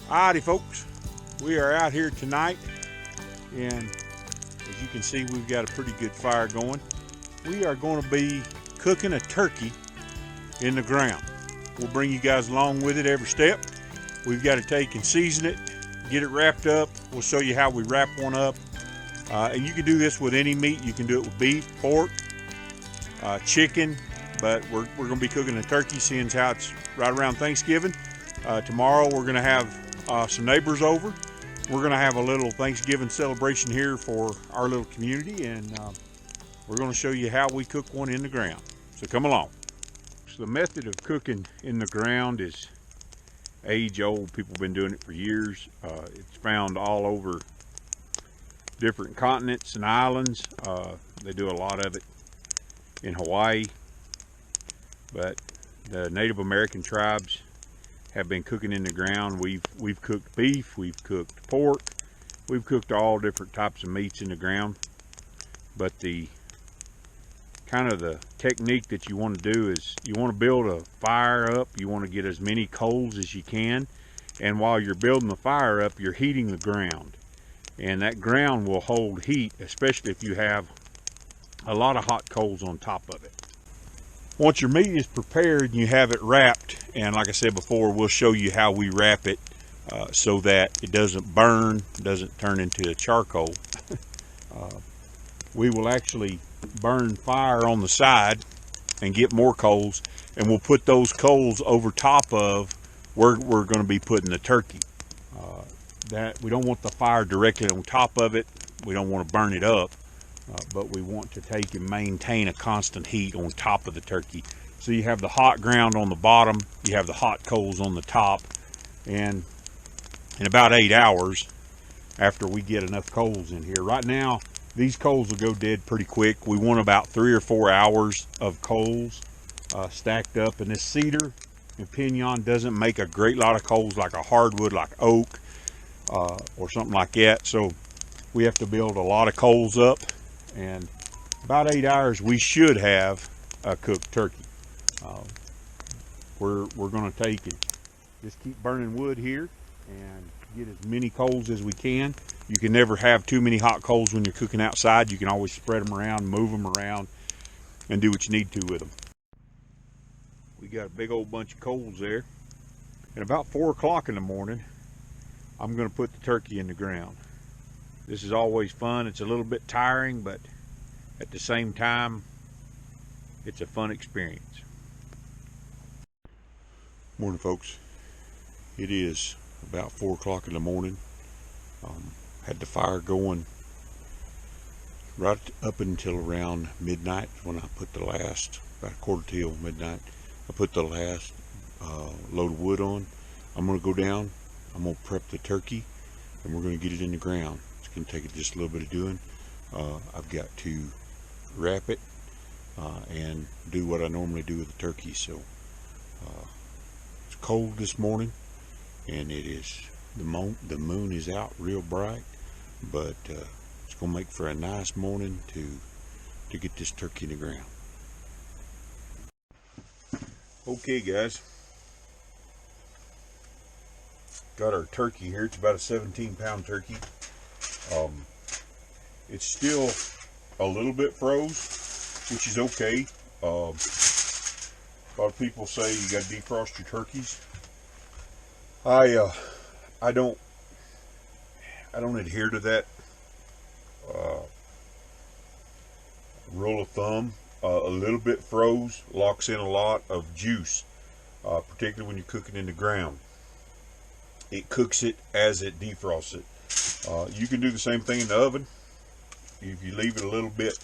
Alrighty folks, we are out here tonight, and as you can see, we've got a pretty good fire going. We are going to be cooking a turkey in the ground. We'll bring you guys along with it every step. We've got to take and season it, get it wrapped up. We'll show you how we wrap one up. And you can do this with any meat. You can do it with beef, pork, chicken, but we're going to be cooking a turkey, seeing how it's right around Thanksgiving. Tomorrow we're going to have some neighbors over. We're going to have a little Thanksgiving celebration here for our little community, and we're going to show you how we cook one in the ground. So come along. So the method of cooking in the ground is age old. People have been doing it for years. It's found all over different continents and islands. They do a lot of it in Hawaii, but the Native American tribes have been cooking in the ground. We've cooked beef, we've cooked pork, we've cooked all different types of meats in the ground. But the kind of the technique that you want to do is you want to build a fire up. You want to get as many coals as you can, and while you're building the fire up, you're heating the ground, and that ground will hold heat, especially if you have a lot of hot coals on top of it. Once your meat is prepared and you have it wrapped, and like I said before, we'll show you how we wrap it so that it doesn't burn, doesn't turn into a charcoal. We will actually burn fire on the side and get more coals, and we'll put those coals over top of where we're going to be putting the turkey. That we don't want the fire directly on top of it. We don't want to burn it up. But we want to take and maintain a constant heat on top of the turkey. So you have the hot ground on the bottom, you have the hot coals on the top, and in about 8 hours after we get enough coals in here. Right now, these coals will go dead pretty quick. We want about 3 or 4 hours of coals stacked up, and this cedar and pinon doesn't make a great lot of coals like a hardwood, like oak or something like that. So we have to build a lot of coals up. And about 8 hours we should have a cooked turkey. We're going to take and just keep burning wood here and get as many coals as we can. You can never have too many hot coals when you're cooking outside. You can always spread them around, move them around, and do what you need to with them. We got a big old bunch of coals there. And about 4 o'clock in the morning, I'm going to put the turkey in the ground. This is always fun. It's a little bit tiring, but at the same time, it's a fun experience. Morning, folks. It is about 4 o'clock in the morning. Had the fire going right up until around midnight when I put the last, about 1:45 midnight, I put the last load of wood on. I'm going to go down, I'm going to prep the turkey, and we're going to get it in the ground. It's going to take just a little bit of doing. I've got to wrap it and do what I normally do with the turkey. So it's cold this morning, and it is the moon is out real bright, but it's going to make for a nice morning to get this turkey in the ground. Okay, guys, got our turkey here. It's about a 17-pound turkey. It's still a little bit froze, which is okay. A lot of people say you got to defrost your turkeys. I don't adhere to that rule of thumb. A little bit froze locks in a lot of juice, particularly when you're cooking in the ground. It cooks it as it defrosts it. You can do the same thing in the oven. If you leave it a little bit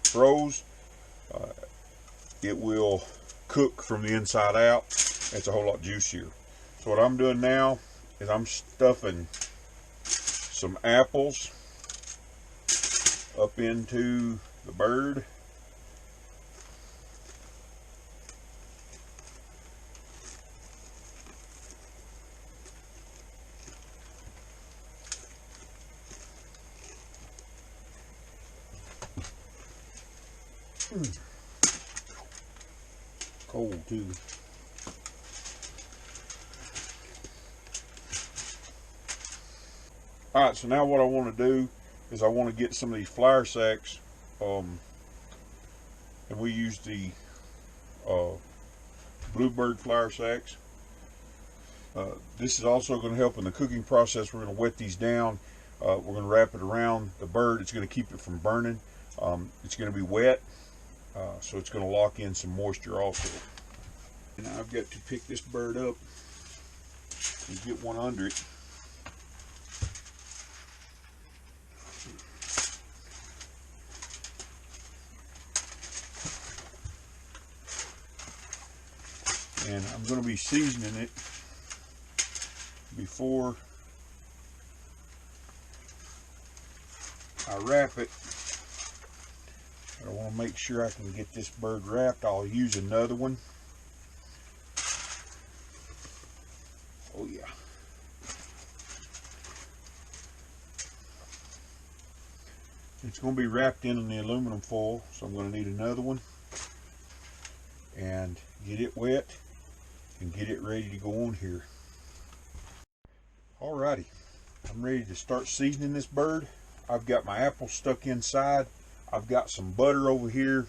froze, it will cook from the inside out. It's a whole lot juicier. So what I'm doing now is I'm stuffing some apples up into the bird. Cold too. Alright, so now what I want to do is I want to get some of these flour sacks, and we use the Bluebird flour sacks. This is also going to help in the cooking process. We're going to wet these down. We're going to wrap it around the bird. It's going to keep it from burning. It's going to be wet, so it's going to lock in some moisture also. And I've got to pick this bird up and get one under it. And I'm going to be seasoning it before I wrap it. But I want to make sure I can get this bird wrapped. I'll use another one. Oh yeah. It's going to be wrapped in the aluminum foil, so I'm going to need another one. And get it wet and get it ready to go on here. Alrighty, I'm ready to start seasoning this bird. I've got my apples stuck inside. I've got some butter over here.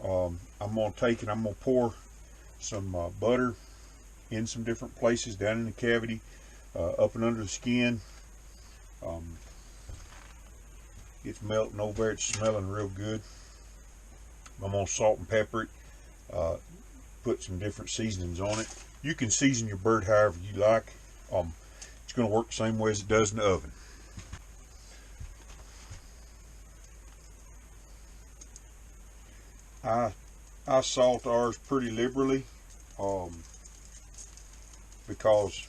I'm going to take and I'm going to pour some butter in some different places, down in the cavity, up and under the skin. It's melting over there. It's smelling real good. I'm going to salt and pepper it. Put some different seasonings on it. You can season your bird however you like. It's going to work the same way as it does in the oven. I salt ours pretty liberally because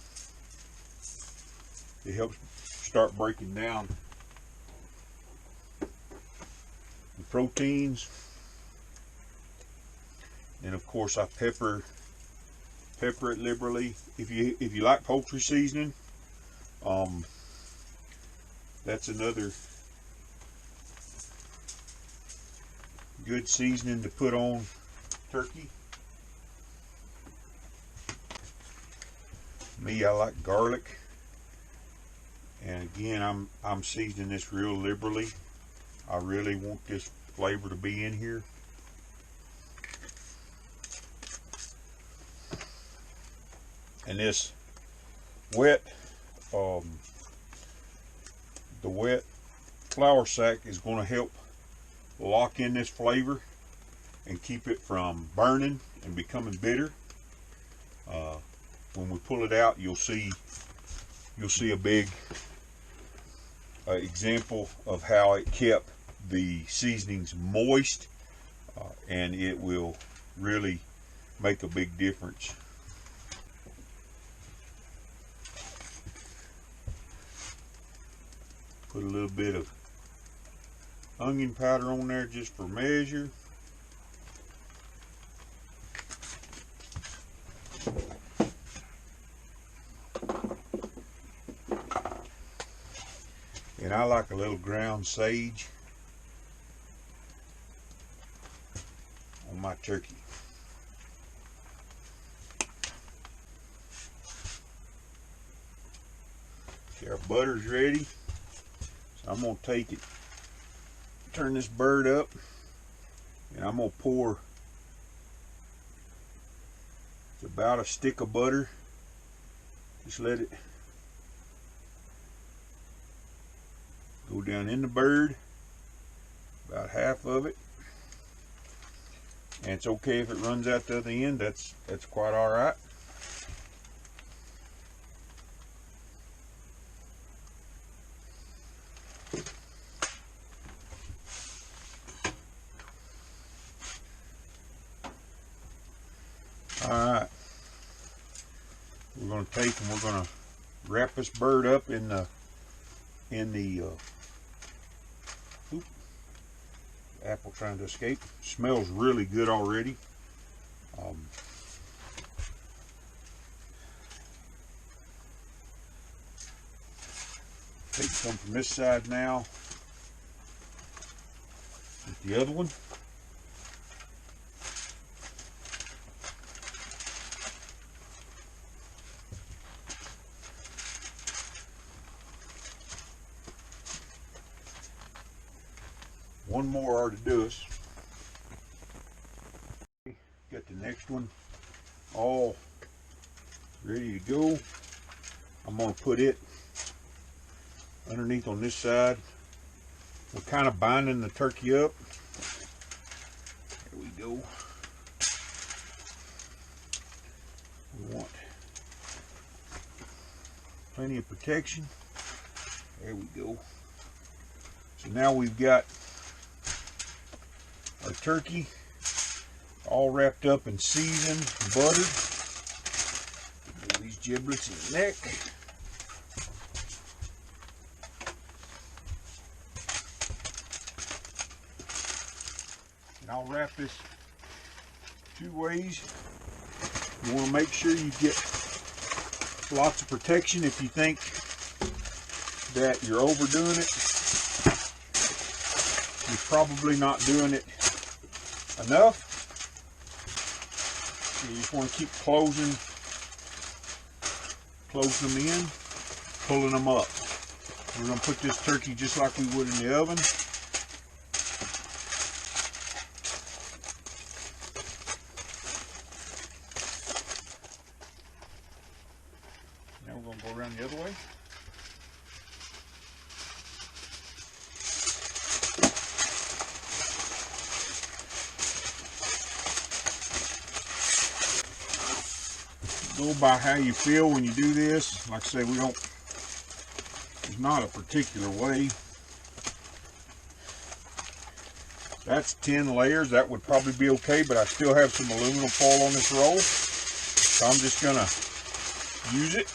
it helps start breaking down the proteins. And of course I pepper it liberally. If you like poultry seasoning, that's another good seasoning to put on turkey. Me, I like garlic, and again I'm seasoning this real liberally. I really want this flavor to be in here. And this wet, the wet flour sack is going to help lock in this flavor and keep it from burning and becoming bitter. When we pull it out, you'll see a big example of how it kept the seasonings moist, and it will really make a big difference. Put a little bit of onion powder on there just for measure. And I like a little ground sage on my turkey. Okay, our butter's ready. So I'm going to take it, turn this bird up, and I'm going to pour about a stick of butter. Just let it go down in the bird, about half of it. And it's okay if it runs out the other end. That's quite all right. All right, we're going to take and we're going to wrap this bird up in the apple trying to escape. Smells really good already. Take some from this side now with the other one. One more are to do us. Got the next one all ready to go. I'm going to put it underneath on this side. We're kind of binding the turkey up. There we go. We want plenty of protection. There we go. So now we've got our turkey all wrapped up and seasoned, buttered. Put these giblets in the neck. And I'll wrap this 2 ways. You want to make sure you get lots of protection. If you think that you're overdoing it, you're probably not doing it enough. You just want to keep closing them in, pulling them up. We're going to put this turkey just like we would in the oven. Now we're going to go around the other way. Go by how you feel when you do this. Like I say, there's not a particular way. That's 10 layers. That would probably be okay, but I still have some aluminum foil on this roll. So I'm just gonna use it.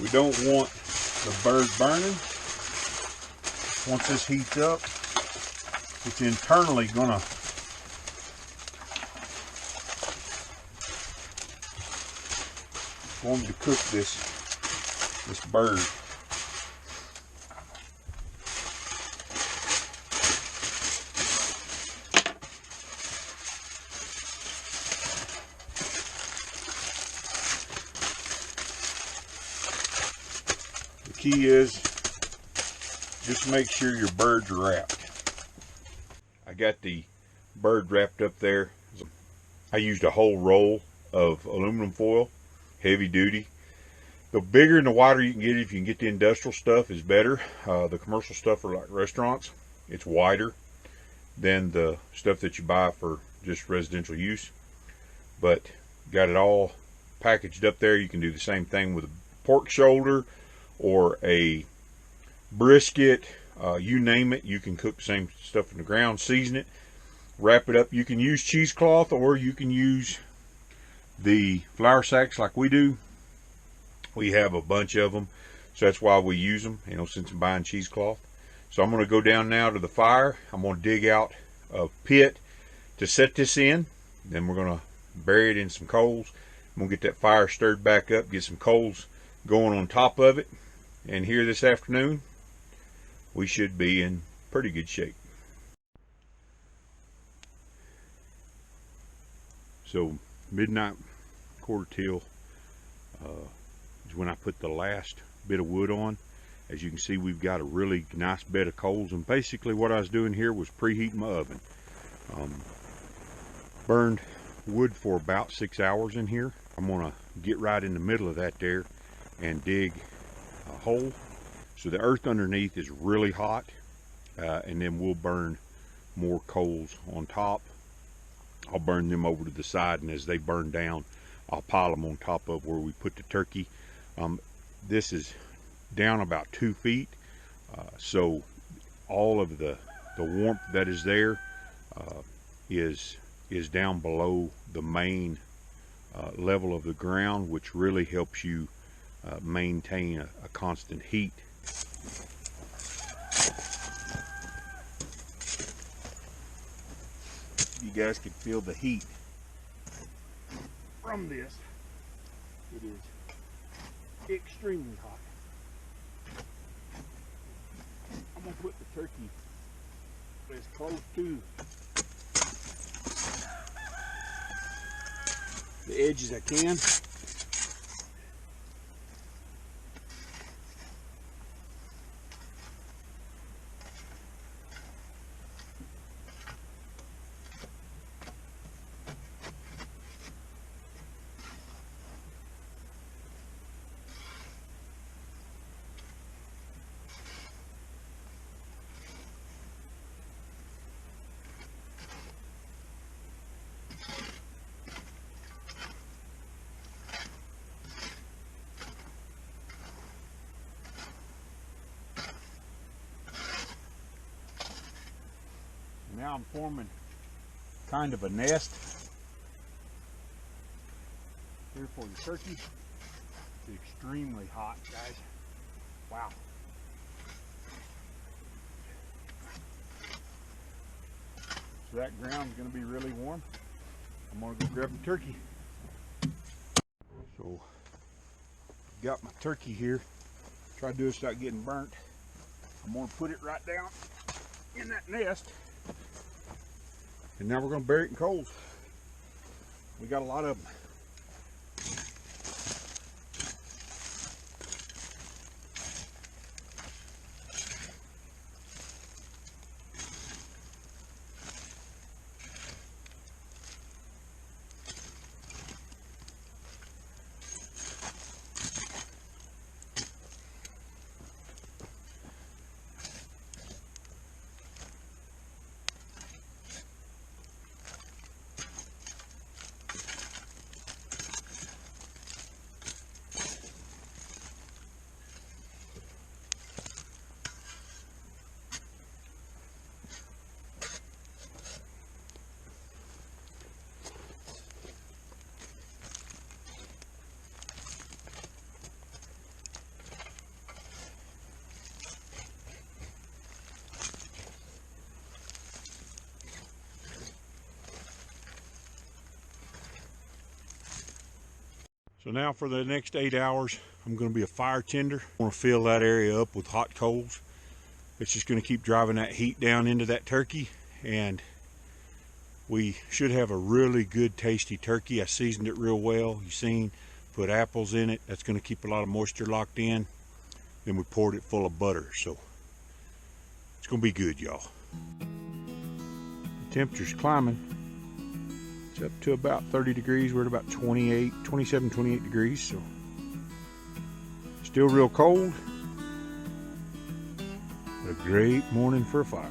We don't want the bird burning. Once this heats up, it's internally going to cook this bird. The key is just make sure your bird's wrapped. I got the bird wrapped up there. I used a whole roll of aluminum foil, heavy duty. The bigger and the wider you can get it, if you can get the industrial stuff, is better. The commercial stuff for like restaurants, it's wider than the stuff that you buy for just residential use. But got it all packaged up there. You can do the same thing with a pork shoulder or a brisket, you name it. You can cook the same stuff in the ground, season it, wrap it up. You can use cheesecloth, or you can use the flour sacks like we do. We have a bunch of them, so that's why we use them, since I'm buying cheesecloth. So I'm going to go down now to the fire. I'm going to dig out a pit to set this in. Then we're going to bury it in some coals. I'm going to get that fire stirred back up, get some coals going on top of it. And here this afternoon, we should be in pretty good shape. So midnight quarter till is when I put the last bit of wood on. As you can see, we've got a really nice bed of coals, and basically what I was doing here was preheating my oven. Burned wood for about 6 hours in here. I'm gonna get right in the middle of that there and dig a hole so the earth underneath is really hot, and then we'll burn more coals on top. I'll burn them over to the side, and as they burn down, I'll pile them on top of where we put the turkey. This is down about 2 feet, so all of the warmth that is there is down below the main level of the ground, which really helps you maintain a constant heat. You guys can feel the heat from this. It is extremely hot. I'm gonna put the turkey as close to the edge as I can. Now I'm forming kind of a nest here for the turkey. It's extremely hot, guys. Wow. So that ground's going to be really warm. I'm going to go grab the turkey. So, got my turkey here. Try to do this without getting burnt. I'm going to put it right down in that nest. And now we're going to bury it in coals. We got a lot of them. So now for the next 8 hours, I'm going to be a fire tender. I want to fill that area up with hot coals. It's just going to keep driving that heat down into that turkey, and we should have a really good tasty turkey. I seasoned it real well. You've seen, put apples in it. That's going to keep a lot of moisture locked in. Then we poured it full of butter. So it's going to be good, y'all. The temperature's climbing. It's up to about 30 degrees. We're at about 27, 28 degrees. So still real cold. A great morning for a fire.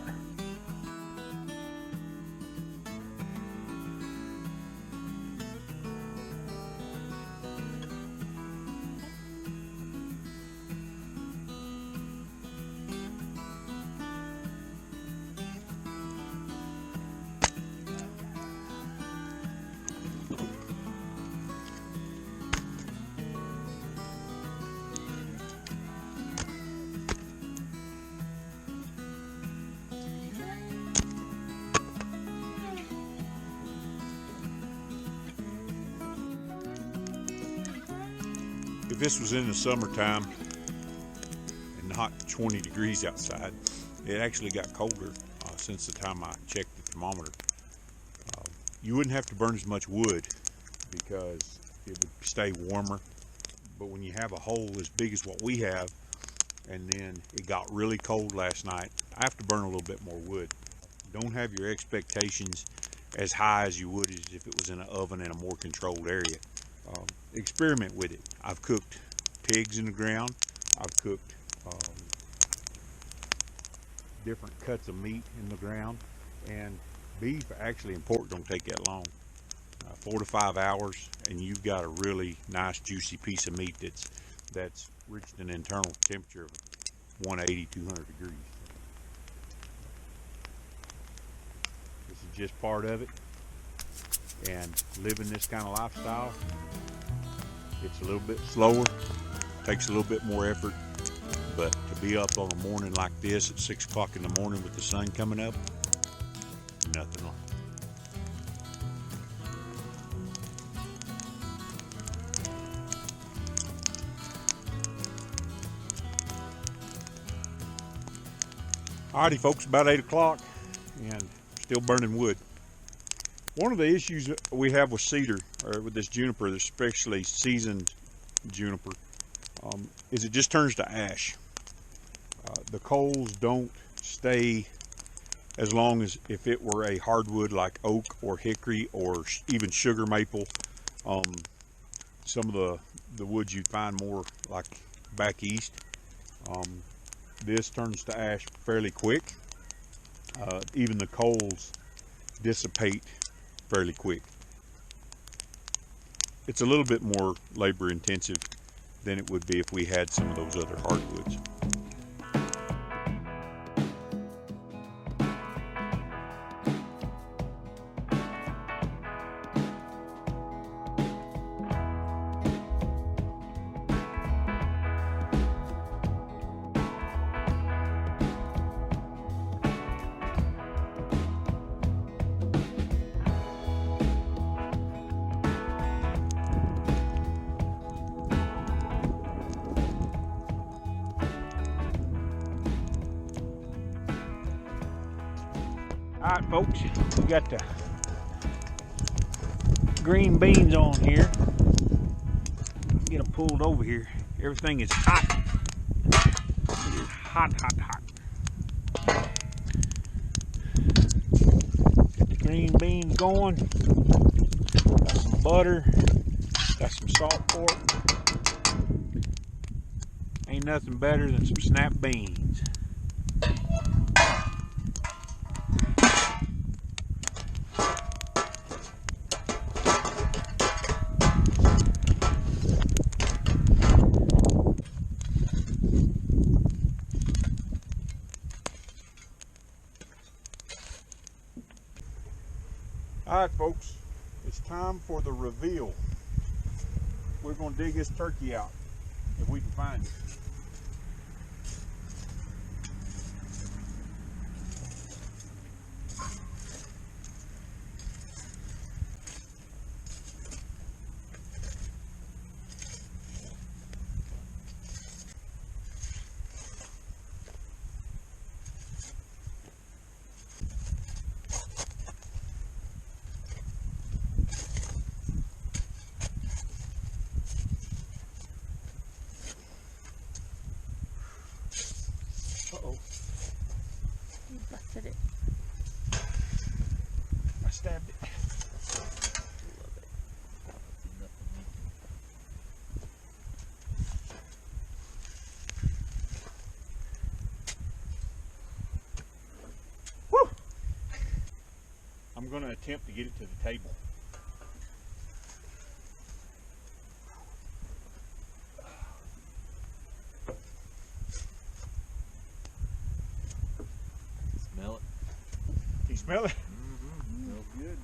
If this was in the summertime and not 20 degrees outside, it actually got colder since the time I checked the thermometer. You wouldn't have to burn as much wood because it would stay warmer. But when you have a hole as big as what we have, and then it got really cold last night, I have to burn a little bit more wood. Don't have your expectations as high as you would as if it was in an oven in a more controlled area. Experiment with it. I've cooked pigs in the ground. I've cooked different cuts of meat in the ground, and beef actually and pork don't take that long. 4 to 5 hours, and you've got a really nice juicy piece of meat that's reached an internal temperature of 180, 200 degrees. This is just part of it, and living this kind of lifestyle, it's a little bit slower, takes a little bit more effort, but to be up on a morning like this at 6 o'clock in the morning with the sun coming up, nothing like it. Alrighty folks, about 8 o'clock, and still burning wood. One of the issues we have with cedar, or with this juniper, especially seasoned juniper, is it just turns to ash. The coals don't stay as long as if it were a hardwood like oak or hickory or even sugar maple. Some of the woods you'd find more like back east. This turns to ash fairly quick. Even the coals dissipate fairly quick. It's a little bit more labor intensive than it would be if we had some of those other hardwoods. All right, folks, we got the green beans on here. Get them pulled over here. Everything is hot. It is hot, hot, hot. Get the green beans going. Got some butter. Got some salt pork. Ain't nothing better than some snap beans. All right, folks, it's time for the reveal. We're going to dig this turkey out if we can find it. Uh-oh. You busted it. I stabbed it. Woo! I'm going to attempt to get it to the table. Smell it. You smell it? Mm-hmm. Smells good.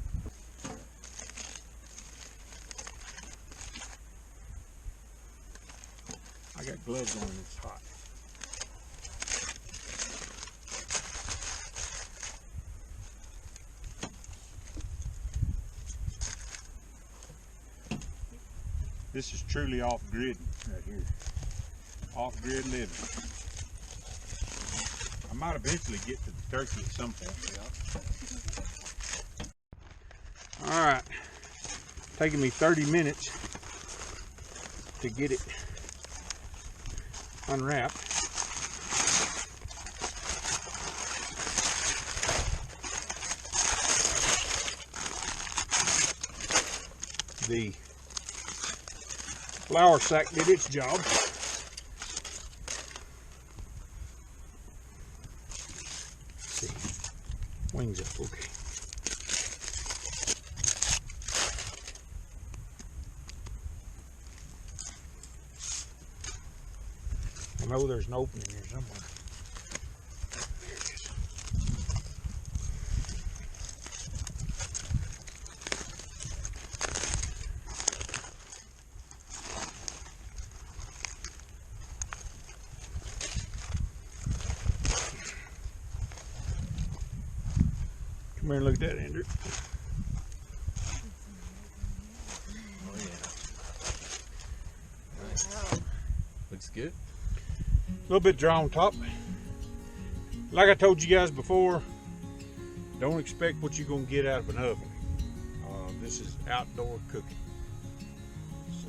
I got gloves on and it's hot. This is truly off-grid right here. Off-grid living. I might eventually get to the turkey at some point. Yeah. All right, taking me 30 minutes to get it unwrapped. The flour sack did its job. See, wings up okay. I know there's an opening here somewhere. There it is. Come here and look at that, Andrew. Oh yeah. Nice. Wow. Looks good. A little bit dry on top. Like I told you guys before, don't expect what you're going to get out of an oven. This is outdoor cooking. So.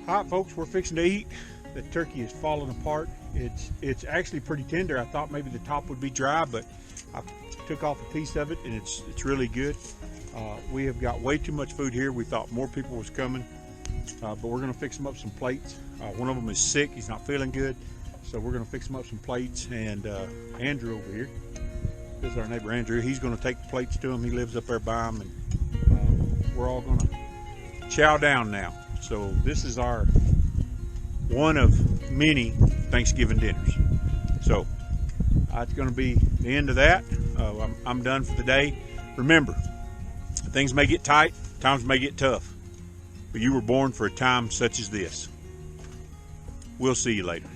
All right, folks, we're fixing to eat. The turkey is falling apart. It's actually pretty tender. I thought maybe the top would be dry, but I took off a piece of it, and it's really good. We have got way too much food here. We thought more people was coming, but we're gonna fix them up some plates. One of them is sick, he's not feeling good, so we're gonna fix them up some plates. And Andrew over here, this is our neighbor Andrew, he's gonna take the plates to him. He lives up there by him, and we're all gonna chow down now. So this is our one of many Thanksgiving dinners. So it's gonna be the end of that. I'm done for the day. Remember, things may get tight, times may get tough, but you were born for a time such as this. We'll see you later.